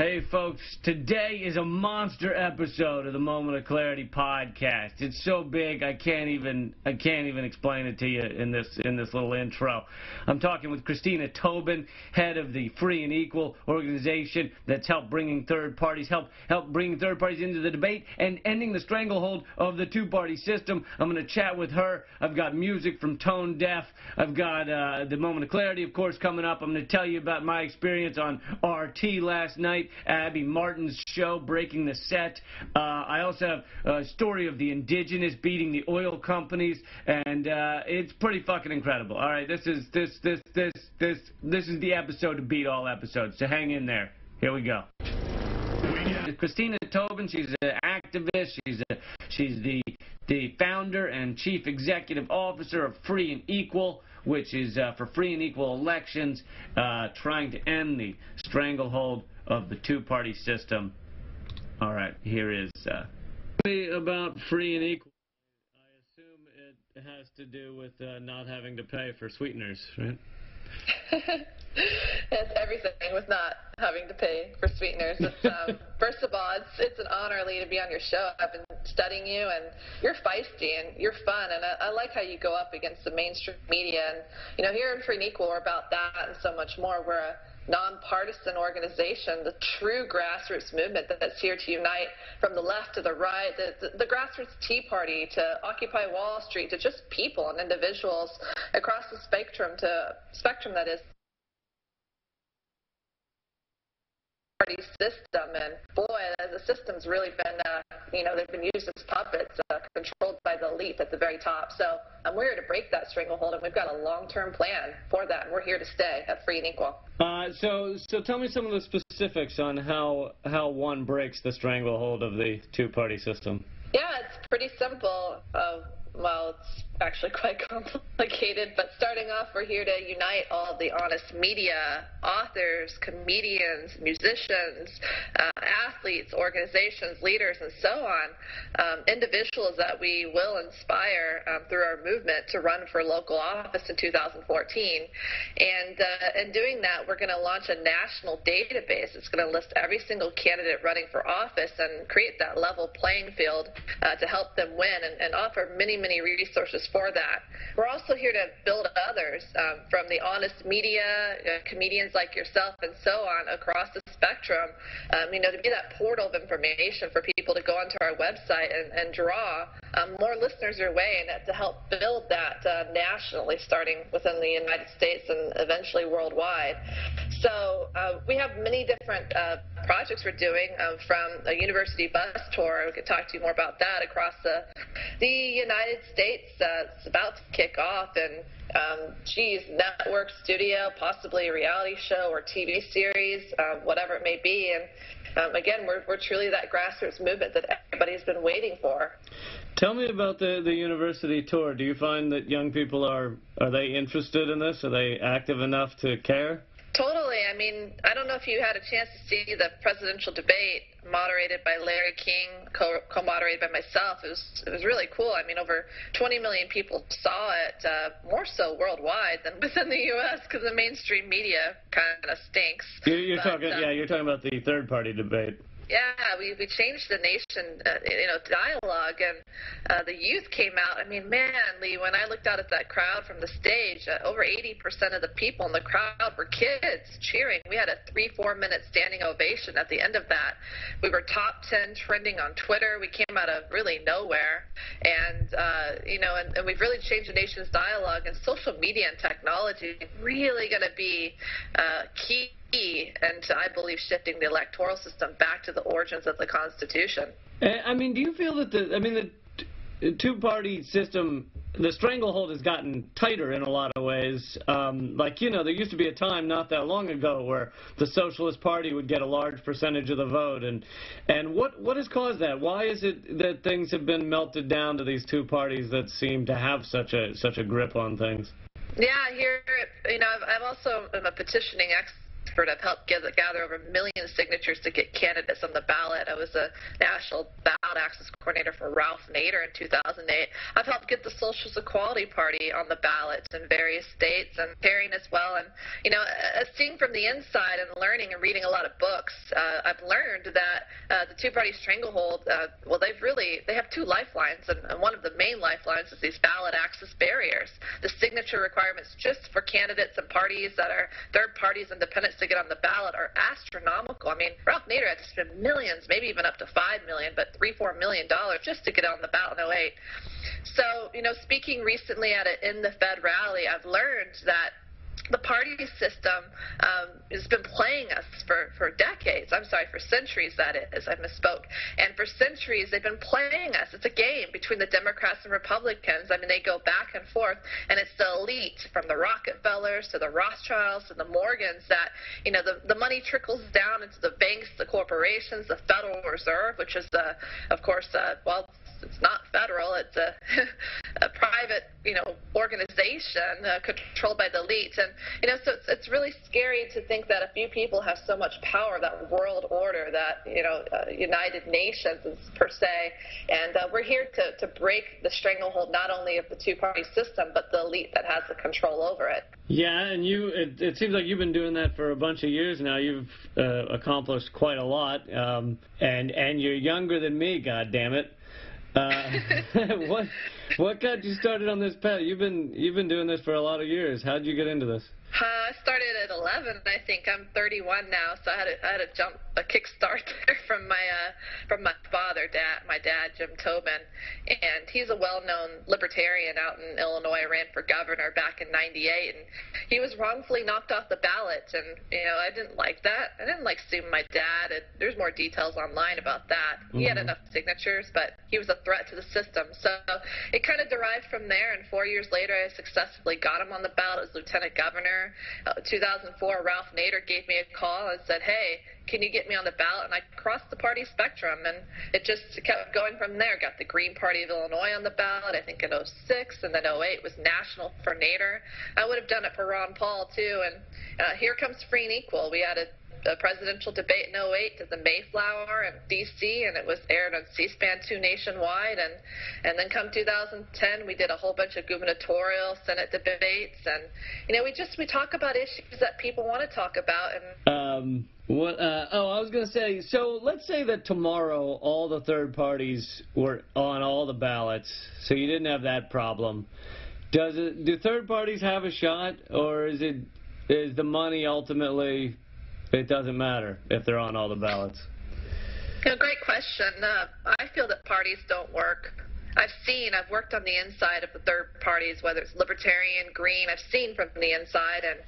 Hey folks, today is a monster episode of the Moment of Clarity podcast. It's so big I can't even explain it to you in this little intro. I'm talking with Christina Tobin, head of the Free and Equal organization that's helped bringing third parties into the debate and ending the stranglehold of the two-party system. I'm going to chat with her. I've got music from Tone Deaf. I've got the Moment of Clarity, of course, coming up. I'm going to tell you about my experience on RT last night. Abby Martin's show, Breaking the Set. I also have a story of the indigenous beating the oil companies, and it's pretty fucking incredible. All right, this is the episode to beat all episodes. So hang in there. Here we go. Christina Tobin, she's an activist. She's the founder and chief executive officer of Free and Equal, which is for free and equal elections, trying to end the stranglehold of the two-party system. All right, here is about free and equal. I assume it has to do with not having to pay for sweeteners, right? It's everything with not having to pay for sweeteners. First of all, it's an honor, Lee, to be on your show. I've been studying you, and you're feisty and you're fun, and I like how you go up against the mainstream media. And you know, here in Free and Equal, we're about that and so much more. We're a nonpartisan organization, the true grassroots movement that's here to unite from the left to the right, the grassroots Tea Party to Occupy Wall Street to just people and individuals across the spectrum that is party system. And boy, the system's really been, they've been used as puppets, controlled by the elite at the very top. So we're here to break that stranglehold, and we've got a long-term plan for that, and we're here to stay at Free and Equal. So tell me some of the specifics on how one breaks the stranglehold of the two-party system. Yeah, it's pretty simple. Well, it's actually quite complicated, but starting off, we're here to unite all the honest media, authors, comedians, musicians, athletes, organizations, leaders, and so on, individuals that we will inspire through our movement to run for local office in 2014. And in doing that, we're going to launch a national database. It's going to list every single candidate running for office and create that level playing field to help them win and offer many resources for that. We're also here to build others from the honest media, comedians like yourself, and so on across the spectrum, to be that portal of information for people to go onto our website and draw more listeners your way, and to help build that nationally, starting within the United States and eventually worldwide. So we have many different projects we're doing, from a university bus tour. We could talk to you more about that across the United States. It's about to kick off, and network, studio, possibly a reality show or TV series, whatever it may be. And again, we're truly that grassroots movement that everybody's been waiting for. Tell me about the university tour. Do you find that young people are they interested in this? Are they active enough to care? Totally. I mean, I don't know if you had a chance to see the presidential debate moderated by Larry King, co-moderated by myself. It was really cool. I mean, over 20 million people saw it, more so worldwide than within the U.S. because the mainstream media kind of stinks. You're talking about the third-party debate. Yeah, we changed the nation, dialogue, and the youth came out. I mean, man, Lee, when I looked out at that crowd from the stage, over 80% of the people in the crowd were kids cheering. We had a 3-4 minute standing ovation at the end of that. We were top 10 trending on Twitter. We came out of really nowhere, and we've really changed the nation's dialogue. And social media and technology really going to be key. And I believe shifting the electoral system back to the origins of the Constitution. I mean, do you feel that the two-party system, the stranglehold has gotten tighter in a lot of ways? There used to be a time not that long ago where the Socialist Party would get a large percentage of the vote. And what has caused that? Why is it that things have been melted down to these two parties that seem to have such a grip on things? Yeah, I'm also a petitioning expert expert. I've helped gather over 1 million signatures to get candidates on the ballot. I was a national ballot access coordinator for Ralph Nader in 2008. I've helped get the Social Equality Party on the ballots in various states and carrying as well. And, seeing from the inside and learning and reading a lot of books, I've learned that the two-party stranglehold, they have two lifelines, and one of the main lifelines is these ballot access barriers. The signature requirements just for candidates and parties that are third parties, independents to get on the ballot are astronomical. I mean, Ralph Nader had to spend millions, maybe even up to $5 million, but $3-4 million just to get on the ballot in 2008. So, speaking recently at an In the Fed rally, I've learned that the party system has been playing us for decades. I'm sorry, for centuries, that is. I misspoke. And for centuries, they've been playing us. It's a game between the Democrats and Republicans. I mean, they go back and forth, and it's the elite, from the Rockefellers to the Rothschilds to the Morgans, that, the money trickles down into the banks, the corporations, the Federal Reserve, which is, of course, it's not federal. It's a private, organization controlled by the elites. And, so it's really scary to think that a few people have so much power, that world order, that, United Nations per se. And we're here to break the stranglehold not only of the two-party system, but the elite that has the control over it. Yeah, and it seems like you've been doing that for a bunch of years now. You've accomplished quite a lot, and you're younger than me, goddammit. What got you started on this path? You've been doing this for a lot of years. How'd you get into this? I started at 11. I think I'm 31 now, so I had a kickstart there from my father, my dad, Jim Tobin, and he's a well-known libertarian out in Illinois. Ran for governor back in '98, and he was wrongfully knocked off the ballot, and I didn't like that. I didn't like suing my dad. There's more details online about that. He had enough signatures, but he was a threat to the system. So it kind of derived from there, and 4 years later, I successfully got him on the ballot as lieutenant governor. 2004, Ralph Nader gave me a call and said, "Hey, can you get me on the ballot?" And I crossed the party spectrum, and it just kept going from there. Got the Green Party of Illinois on the ballot, I think in '06, and then '08 was national for Nader. I would have done it for Ron Paul, too, and here comes Free and Equal. We had a presidential debate in '08 at the Mayflower in D.C., and it was aired on C-SPAN 2 nationwide, and then come 2010, we did a whole bunch of gubernatorial, Senate debates, and, we talk about issues that people want to talk about. And I was going to say, so let's say that tomorrow all the third parties were on all the ballots, so you didn't have that problem. Do third parties have a shot, or is the money ultimately... It doesn't matter if they're on all the ballots? Great question. I feel that parties don't work. I've worked on the inside of the third parties, whether it's Libertarian, Green. I've seen from the inside, and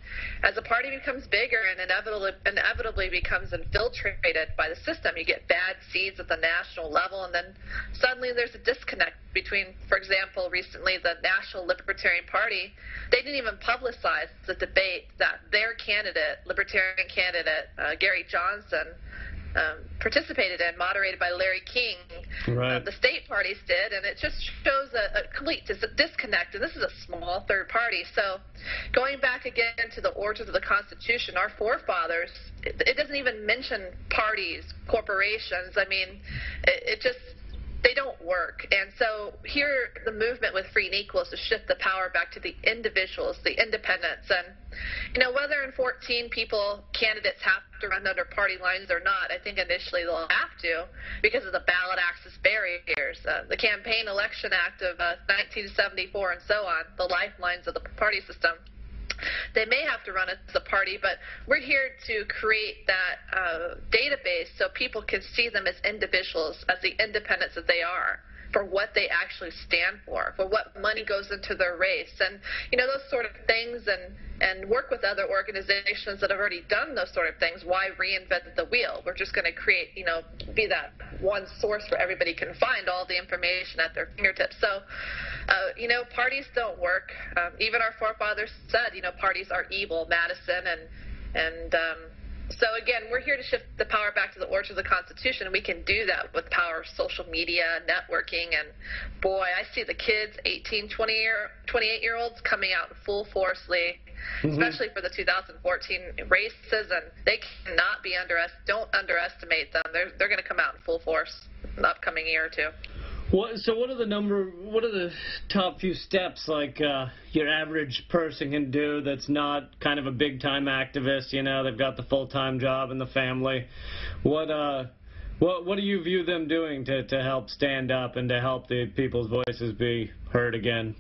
as a party becomes bigger and inevitably becomes infiltrated by the system, you get bad seeds at the national level, and then suddenly there's a disconnect between, for example, recently the National Libertarian Party. They didn't even publicize the debate that their candidate, Libertarian candidate, Gary Johnson, participated in, moderated by Larry King. Right. The state parties did, and it just shows a complete disconnect, and this is a small third party. So going back again to the origins of the Constitution, our forefathers, it doesn't even mention parties, corporations. I mean, they don't work. And so here the movement with Free and Equal is to shift the power back to the individuals, the independents. And, whether in 14 candidates have to run under party lines or not, I think initially they'll have to because of the ballot access barriers, the Campaign Election Act of 1974 and so on, the lifelines of the party system. They may have to run as a party, but we're here to create that database so people can see them as individuals, as the independents that they are, for what they actually stand for what money goes into their race, and those sort of things, and work with other organizations that have already done those sort of things. Why reinvent the wheel? We're just going to create, be that one source where everybody can find all the information at their fingertips. So, parties don't work. Even our forefathers said, parties are evil. Madison and So again, we're here to shift the power back to the origins of the Constitution, and we can do that with the power of social media, networking, and boy, I see the kids, 18, 28-year-olds coming out in full force, Lee, especially for the 2014 races, and they cannot be don't underestimate them. They're going to come out in full force in the upcoming year or two. So what are the top few steps like your average person can do that's not kind of a big time activist? They've got the full-time job and the family. What do you view them doing to help stand up and to help the people's voices be heard again?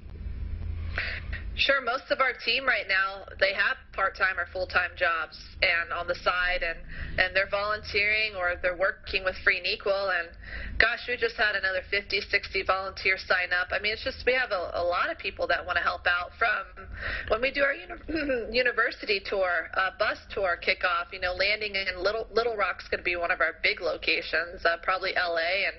Sure, most of our team right now, they have part-time or full-time jobs and on the side, and they're volunteering or they're working with Free and Equal, and gosh, we just had another 50, 60 volunteers sign up. I mean, it's just we have a lot of people that want to help out, from when we do our university tour, bus tour kickoff, landing in Little Rock's going to be one of our big locations, probably LA and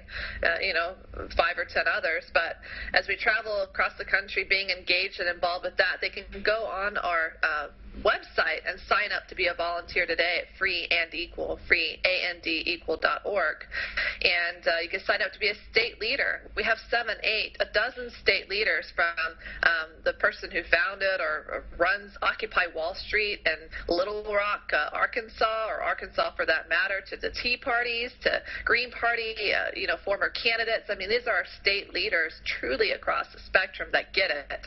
5 or 10 others, but as we travel across the country being engaged and involved with that, they can go on our website and sign up to be a volunteer today at Free and Equal, freeandequal.org. And you can sign up to be a state leader. We have 7, 8, a dozen state leaders, from the person who founded or runs Occupy Wall Street in Little Rock, Arkansas, or Arkansas for that matter, to the Tea Parties, to Green Party, former candidates. I mean, these are our state leaders truly across the spectrum that get it.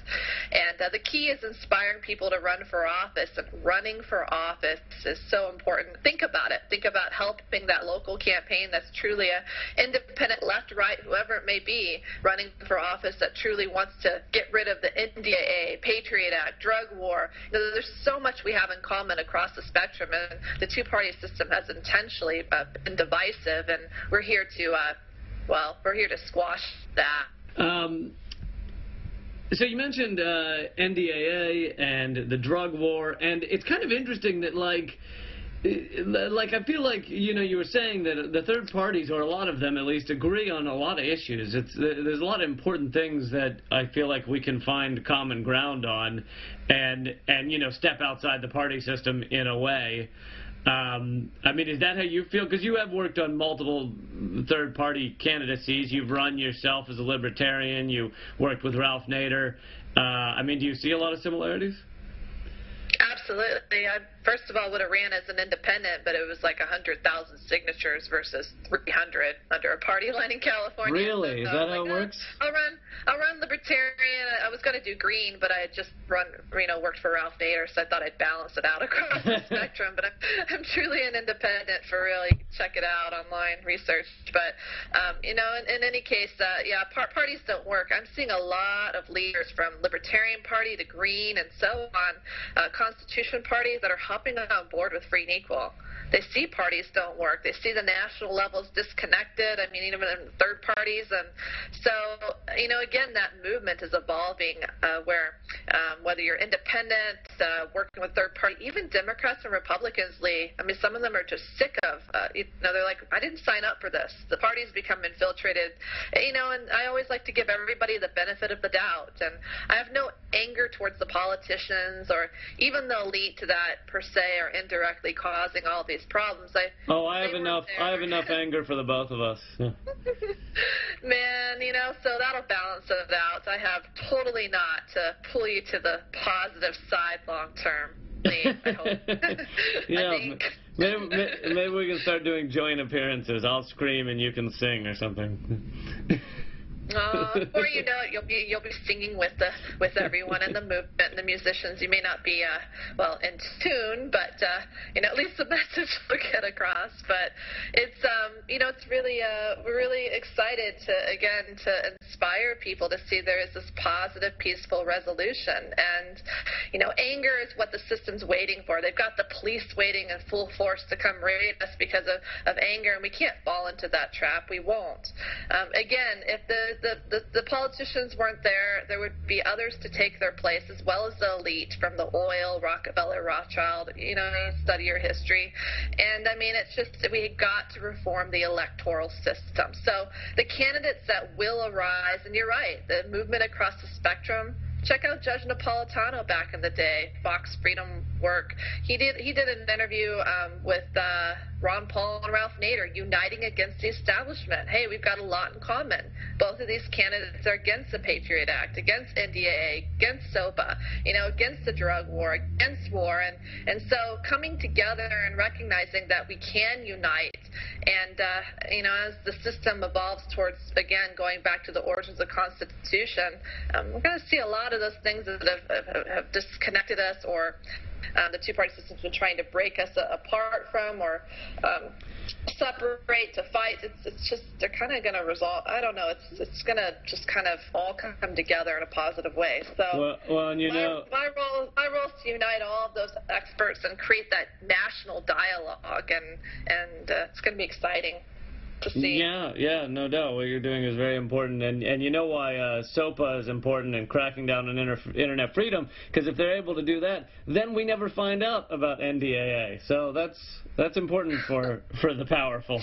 And the key is inspiring people to run for office. And running for office is so important. Think about it. Think about helping that local campaign that's truly an independent, left, right, whoever it may be, running for office that truly wants to get rid of the NDAA, Patriot Act, drug war. There's so much we have in common across the spectrum, and the two-party system has intentionally been divisive, and we're here to squash that. So you mentioned NDAA and the drug war, and it's kind of interesting that, I feel like, you were saying that the third parties, or a lot of them at least, agree on a lot of issues. There's a lot of important things that I feel like we can find common ground on and step outside the party system in a way. I mean, is that how you feel? Because you have worked on multiple third-party candidacies. You've run yourself as a libertarian. You worked with Ralph Nader. I mean, do you see a lot of similarities? Absolutely. I, first of all, would have ran as an independent, but it was like 100,000 signatures versus 300 under a party line in California. Really? Is that how it works? I'll run libertarian. I was going to do green, but I had just worked for Ralph Nader, so I thought I'd balance it out across the spectrum. But I'm truly an independent for real. You can check it out online, research. But, in any case, parties don't work. I'm seeing a lot of leaders from Libertarian Party to Green and so on, Constitution Party, that are hopping on board with Free and Equal. They see parties don't work. They see the national levels disconnected. I mean, even in third parties. And so, again, that movement is evolving where whether you're independent, working with third party, even Democrats and Republicans, Lee, I mean, some of them are just sick of, they're like, I didn't sign up for this. The party's become infiltrated, and I always like to give everybody the benefit of the doubt. And I have no anger towards the politicians or even the elite that per se are indirectly causing all these problems. I have enough anger for the both of us. Yeah. Man, so that'll balance it out. I have totally not to pull you to the positive side long term. I hope. Yeah, I think. maybe we can start doing joint appearances. I'll scream and you can sing or something. Before you know it, you'll be singing with everyone in the movement and the musicians. You may not be in tune, but at least the message will get across. But it's it's really we're really excited to inspire people to see there is this positive, peaceful resolution. And anger is what the system's waiting for. They've got the police waiting in full force to come raid us because of anger, and we can't fall into that trap. We won't. Again, if the politicians weren't there, there would be others to take their place, as well as the elite from the oil, Rockefeller, Rothschild. Study your history. And I mean, it's just we got to reform the electoral system. So the candidates that will arise, and you're right, the movement across the spectrum. Check out Judge Napolitano back in the day, Fox Freedom work. He did an interview with Ron Paul and Ralph Nader, uniting against the establishment. Hey, we've got a lot in common. Both of these candidates are against the Patriot Act, against NDAA, against SOPA, against the drug war, against war. And so coming together and recognizing that we can unite, and, as the system evolves towards, again, going back to the origins of the Constitution, we're going to see a lot of those things that have disconnected us, or the two-party system's been trying to break us apart from, or separate to fight. It's just, they're kind of going to resolve. I don't know. It's going to just kind of all come together in a positive way. So, well, and my role is to unite all of those experts and create that national dialogue, and it's going to be exciting to see. Yeah, no doubt. What you're doing is very important, and you know why SOPA is important and cracking down on internet freedom, because if they're able to do that, then we never find out about NDAA. So that's important for the powerful.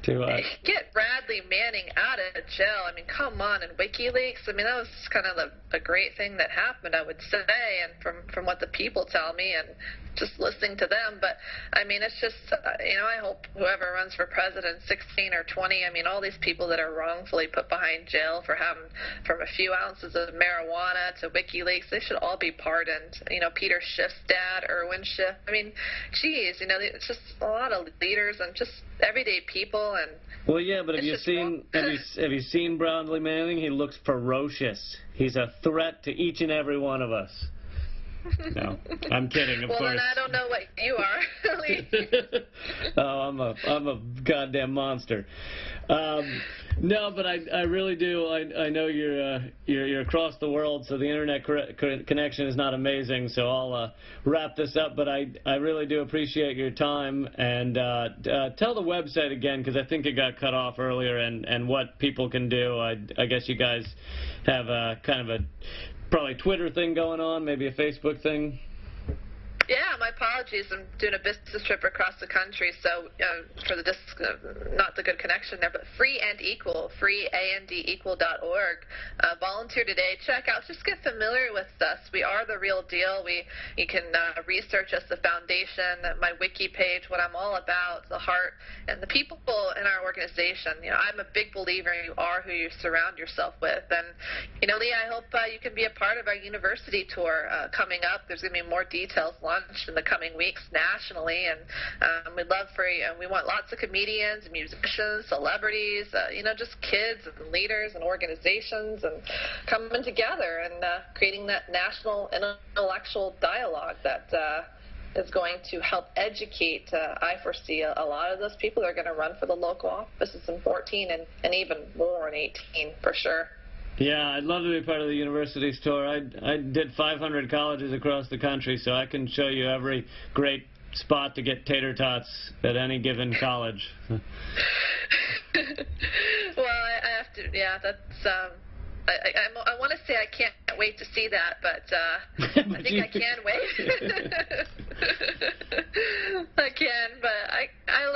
Get Bradley Manning out of jail. I mean, come on. And WikiLeaks, I mean, that was kind of a great thing that happened, I would say, and from what the people tell me and just listening to them. But, I mean, it's just, I hope whoever runs for president, 16 or 20, I mean, all these people that are wrongfully put behind jail for having from a few ounces of marijuana to WikiLeaks, they should all be pardoned. Peter Schiff's dad, Erwin Schiff. I mean, geez, it's just a lot of leaders and just everyday people. And well, yeah, but have you seen Bradley Manning? He looks ferocious. He's a threat to each and every one of us. No, I'm kidding, of course. Well, then I don't know what you are. Oh, I'm a goddamn monster. No, but I really do. I know you're across the world, so the internet connection is not amazing. So I'll wrap this up. But I really do appreciate your time, and tell the website again, because I think it got cut off earlier, and what people can do. I guess you guys have a kind of a probably Twitter thing going on, maybe a Facebook thing. Yeah, my apologies. I'm doing a business trip across the country, so for the not the good connection there, but Free and Equal, freeandequal.org. Volunteer today. Check out. Just get familiar with us. We are the real deal. You can research us, the foundation, my wiki page, what I'm all about, the heart, and the people in our organization. I'm a big believer you are who you surround yourself with. And, Lee, I hope you can be a part of our university tour coming up. There's going to be more details launched in the coming weeks nationally, and we'd love for you. And we want lots of comedians, musicians, celebrities, just kids and leaders and organizations, and coming together and creating that national intellectual dialogue that is going to help educate. I foresee a lot of those people are going to run for the local offices in 14 and even more in 18 for sure. Yeah, I'd love to be part of the university's tour. I did 500 colleges across the country, so I can show you every great spot to get tater tots at any given college. Well, I have to, yeah, that's, I want to say I can't wait to see that, but I think I can wait. I can, but I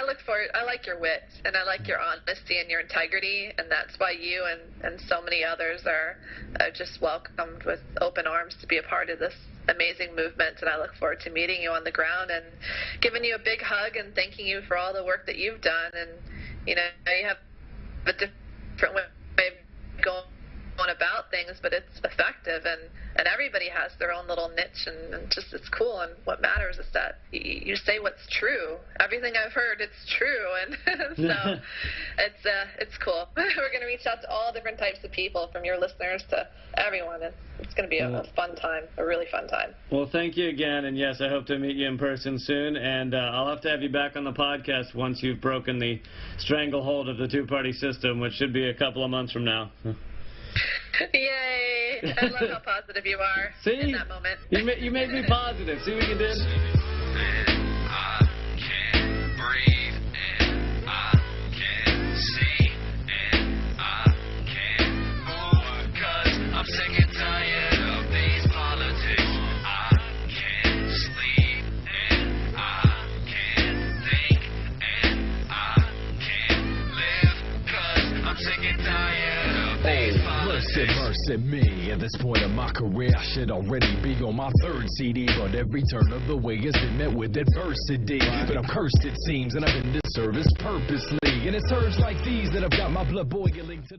look for it. I like your wit, and I like your honesty and your integrity, and that's why you and so many others are just welcomed with open arms to be a part of this amazing movement. And I look forward to meeting you on the ground and giving you a big hug and thanking you for all the work that you've done. And you have a different way of going about things, but it's effective, and everybody has their own little niche, and just it's cool. And what matters is that you say what's true. Everything I've heard, it's true, and so it's cool. We're going to reach out to all different types of people, from your listeners to everyone. It's going to be a fun time, a really fun time. Well, thank you again, and yes, I hope to meet you in person soon, and I'll have to have you back on the podcast once you've broken the stranglehold of the two-party system, which should be a couple of months from now. Yay! I love how positive you are. See? In that moment. You made me positive. See what you did? I can't breathe, and I can't see, and I can't move, 'cause I'm sick and tired of these politics. I can't sleep, and I can't think, and I can't live, 'cause I'm sick and tired of these politics. Mercy me. At this point in my career, I should already be on my third CD, but every turn of the way has been met with adversity. But I'm cursed, it seems, and I'm in this service purposely. And it's surges like these that have got my blood boiling to